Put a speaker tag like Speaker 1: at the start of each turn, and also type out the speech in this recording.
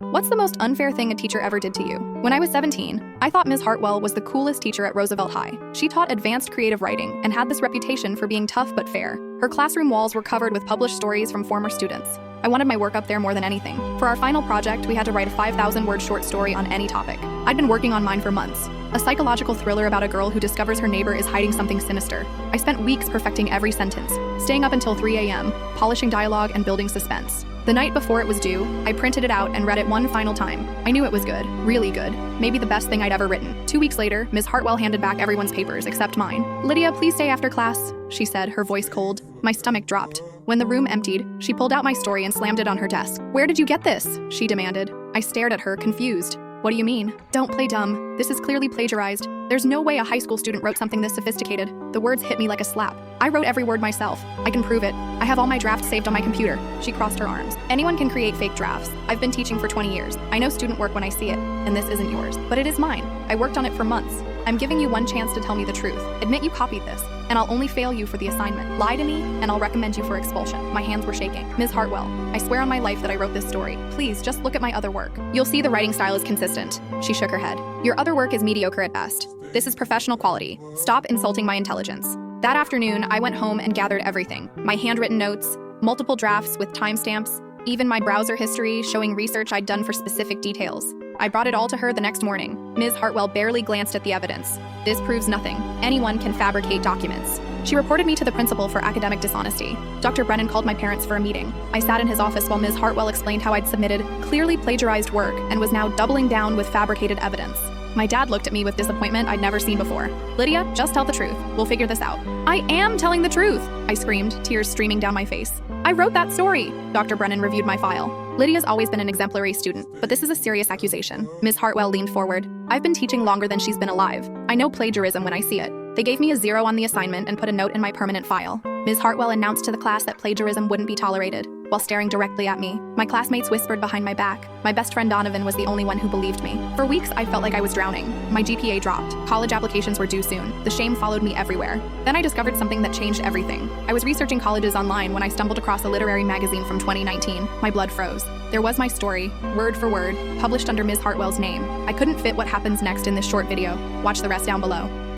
Speaker 1: What's the most unfair thing a teacher ever did to you? When I was 17, I thought Ms. Hartwell was the coolest teacher at Roosevelt High. She taught advanced creative writing and had this reputation for being tough but fair. Her classroom walls were covered with published stories from former students. I wanted my work up there more than anything. For our final project, we had to write a 5,000-word short story on any topic. I'd been working on mine for months. A psychological thriller about a girl who discovers her neighbor is hiding something sinister. I spent weeks perfecting every sentence, staying up until 3 a.m., polishing dialogue and building suspense. The night before it was due, I printed it out and read it one final time. I knew it was good, really good, maybe the best thing I'd ever written. 2 weeks later, Ms. Hartwell handed back everyone's papers except mine. "Lydia, please stay after class," she said, her voice cold. My stomach dropped. When the room emptied, she pulled out my story and slammed it on her desk. "Where did you get this?" she demanded. I stared at her, confused. "What do you mean?" "Don't play dumb. This is clearly plagiarized. There's no way a high school student wrote something this sophisticated." The words hit me like a slap. "I wrote every word myself. I can prove it. I have all my drafts saved on my computer." She crossed her arms. "Anyone can create fake drafts. I've been teaching for 20 years. I know student work when I see it, and this isn't yours. But it is mine. I worked on it for months. I'm giving you one chance to tell me the truth. Admit you copied this, and I'll only fail you for the assignment. Lie to me, and I'll recommend you for expulsion." My hands were shaking. "Ms. Hartwell, I swear on my life that I wrote this story. Please, just look at my other work. You'll see the writing style is consistent." She shook her head. "Your other work is mediocre at best. This is professional quality. Stop insulting my intelligence." That afternoon, I went home and gathered everything. My handwritten notes, multiple drafts with timestamps, even my browser history showing research I'd done for specific details. I brought it all to her the next morning. Ms. Hartwell barely glanced at the evidence. "This proves nothing. Anyone can fabricate documents." She reported me to the principal for academic dishonesty. Dr. Brennan called my parents for a meeting. I sat in his office while Ms. Hartwell explained how I'd submitted clearly plagiarized work and was now doubling down with fabricated evidence. My dad looked at me with disappointment I'd never seen before. "Lydia, just tell the truth. We'll figure this out." "I am telling the truth," I screamed, tears streaming down my face. "I wrote that story." Dr. Brennan reviewed my file. "Lydia's always been an exemplary student, but this is a serious accusation." Ms. Hartwell leaned forward. "I've been teaching longer than she's been alive. I know plagiarism when I see it." They gave me a 0 on the assignment and put a note in my permanent file. Ms. Hartwell announced to the class that plagiarism wouldn't be tolerated, while staring directly at me. My classmates whispered behind my back. My best friend Donovan was the only one who believed me. For weeks, I felt like I was drowning. My GPA dropped. College applications were due soon. The shame followed me everywhere. Then I discovered something that changed everything. I was researching colleges online when I stumbled across a literary magazine from 2019. My blood froze. There was my story, word for word, published under Ms. Hartwell's name. I couldn't fit what happens next in this short video. Watch the rest down below.